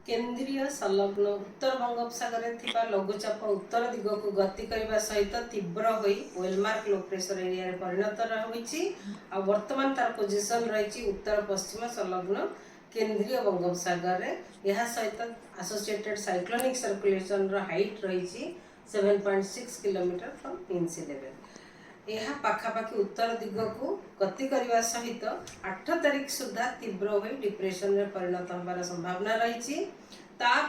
केन्द्रीय संलग्न उत्तर बंगोपसागर लघुचाप उत्तर दिग को गति करने सहित तीव्र हो वेलमार्क लो प्रेशर एरिया परिणत रही वर्तमान तार पोजिशन रही उत्तर पश्चिम संलग्न केन्द्रीय बंगोपसागर यह सहित एसोसिएटेड साइक्लोनिक सर्कुलेशन हाइट रही 7.6 kilometre from mean sea level. यह पाखापाखि उत्तर दिग को गति करने सहित 8 तारिख सुधा तीव्र हो डिप्रेशन में परिणत होबार संभावना रही।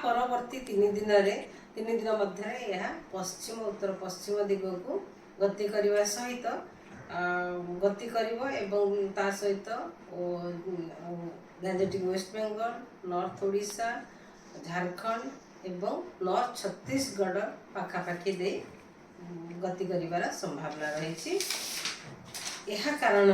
परवर्ती 3 दिन मध्य यह पश्चिम उत्तर पश्चिम दिग को गति करने सहित गति एवं ता सहित गैजेटिक वेस्ट बेंगल नॉर्थ ओडिशा झारखंड एवं नॉर्थ छत्तीसगढ़ पाखापाखि दे गति करिवार संभावना रही। यह कारण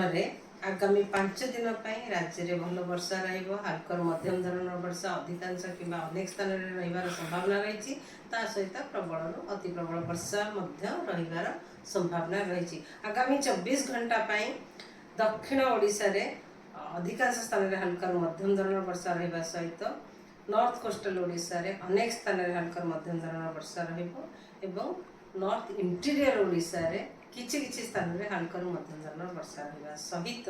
आगामी 5 दिन राज्य में भल वर्षा हल्कर मध्यम धरण वर्षा अधिकांश कि अनेक स्थान में रही संभावना रही। सहित प्रबल अति प्रबल वर्षा रही संभावना रही। आगामी 24 घंटा दक्षिण ओडिशा रे अधिकांश स्थान में हल्कर मध्यम धरण वर्षा रहा सहित नॉर्थ कोस्टल ओडिशा रे अनेक स्थान में हल्कर मध्यम धरण वर्षा रहा नॉर्थ इंटीरियर ओडिशा रे किछि स्थान में हल्कर मध्यम धरण वर्षा रहा सहित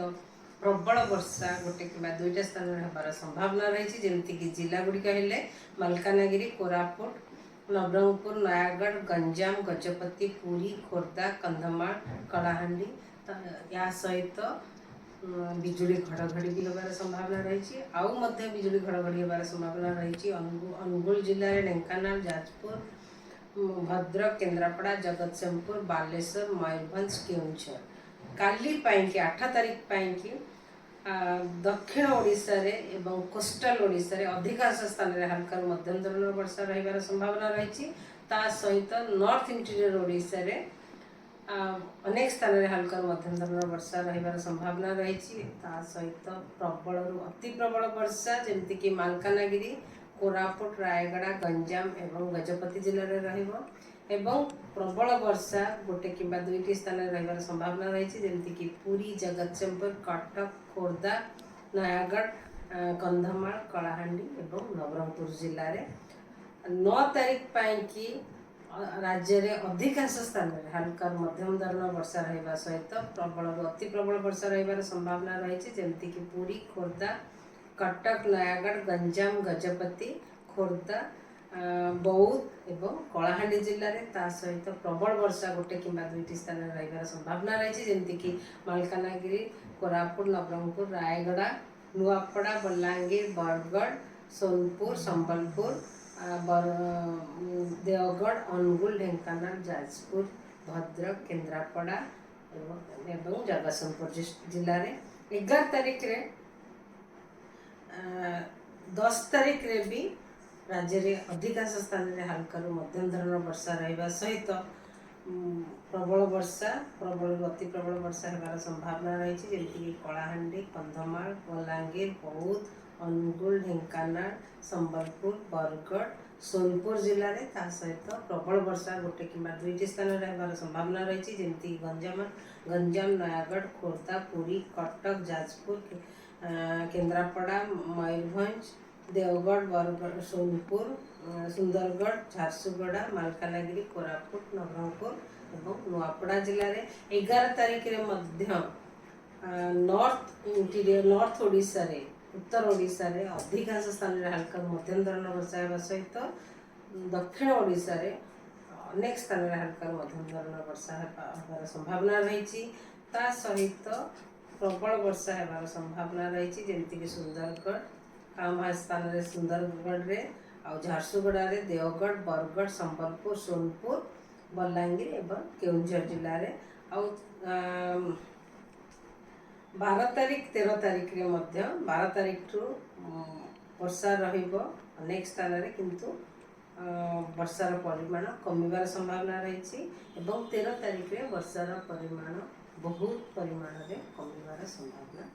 प्रबल वर्षा गोटे कि 2टा स्थान में होबार संभावना रही। जमती कि जिला गुड़िक हेले मालकानगिरी कोरापुट नवरंगपुर नयागढ़ गंजाम गजपति पुरी खोर्धा कंधमाल कलाहांडी या सहित बिजुली घड़घड़ी भी होबार संभावना रही। आउ मध्य बिजुली घड़घड़ी होबार संभावना रही। अनुगुल जिले में ढेंकानाल जाजपुर भद्रक केन्द्रापड़ा जगतसिंहपुर बालेश्वर मयूरभंज केउंझर काली 8 तारिख कि दक्षिण ओडिशा रे एवं कोस्टल ओडिशा रे अधिकांश स्थान में हल्कर मध्यम धरण वर्षा रही संभावना रही। सहित नॉर्थ इंटीरियर ओडिशा रे अनेक स्थान में हल्कर मध्यम धरण वर्षा रही संभावना रही। सहित प्रबल अति प्रबल वर्षा जमती कि मालकानगिरी कोरापुट रायगड़ा गंजाम एवं गजपति जिले में एवं प्रबल वर्षा गोटे कि 2टी स्थान में रही संभावना रही। जमती कि पुरी जगतसिंहपुर कटक खोर्धा नयागढ़ कंधमाल कलाहांडी एवं नवरंगपुर जिले में 9 तारिख कि राज्य में अधिकांश स्थान में हल्कर मध्यम धरण वर्षा रहा सहित प्रबल अति प्रबल वर्षा रही संभावना रही। जमती कि पुरी खोर्धा कटक नयागढ़ गंजाम गजपति खोर्धा बौद्ध एवं कलाहांडी जिले में सहित प्रबल वर्षा गोटे कि 2टी स्थान में रही संभावना रही। जमती कि मालकानगिरी कोरापुट नवरंगपुर रायगड़ा नुआपड़ा बलांगीर बरगढ़ सोनपुर संबलपुर देवगढ़ अनुगुल ढेंकानाल जाजपुर भद्रक केन्द्रापड़ा एवं जगतसिंहपुर जिले में 11 तारिख 10 तारिख रे भी राज्य में अधिकांश स्थान में हल्कर मध्यम धरण वर्षा रहा सहित प्रबल वर्षा प्रबल अति प्रबल वर्षा होबार संभावना रही। जमती कलाहांडी कंधमाल बलांगीर बौद्ध अनुगुल ढेंकानाल संबलपुर बरगढ़ सोनपुर जिले में सहित प्रबल वर्षा गोटे कि 2टी स्थान में रही संभावना रही। जमती गंजाम नयागढ़ खोर्धा पुरी कटक जाजपुर केन्द्रापड़ा मयूरभंज देवगढ़ बरगढ़ सोनपुर सुंदरगढ़ झारसुगुड़ा मालकानगिरी कोरापुट नवरंगपुर एवं नुआपड़ा जिले में 11 तारिख नॉर्थ इंटीरियर नॉर्थ ओडिशा रे उत्तर ओडिशा रे अधिकांश स्थान में हल्का मध्यम धरण वर्षा होगा सहित दक्षिण ओडिशा रे अनेक स्थान में हल्का मध्यम धरण वर्षा होबार संभावना रही। सहित प्रबल वर्षा होबार संभावना रही। जमती कि सुंदरगढ़ कामा स्थान में सुंदरगढ़ रे आ झारसुगुड़ा रे देवगढ़ बरगढ़ संबलपुर सोनपुर बलांगीर एवं केउंझर जिले में 12 तारिख 13 तारिख रे 12 तारिख ठू वर्षा अनेक स्थान में किंतु वर्षार परिमाण कमिबार संभावना रही। 13 तारिख रे वर्षार परिमाण बहुत परिमाण रे कमिबार संभावना रही।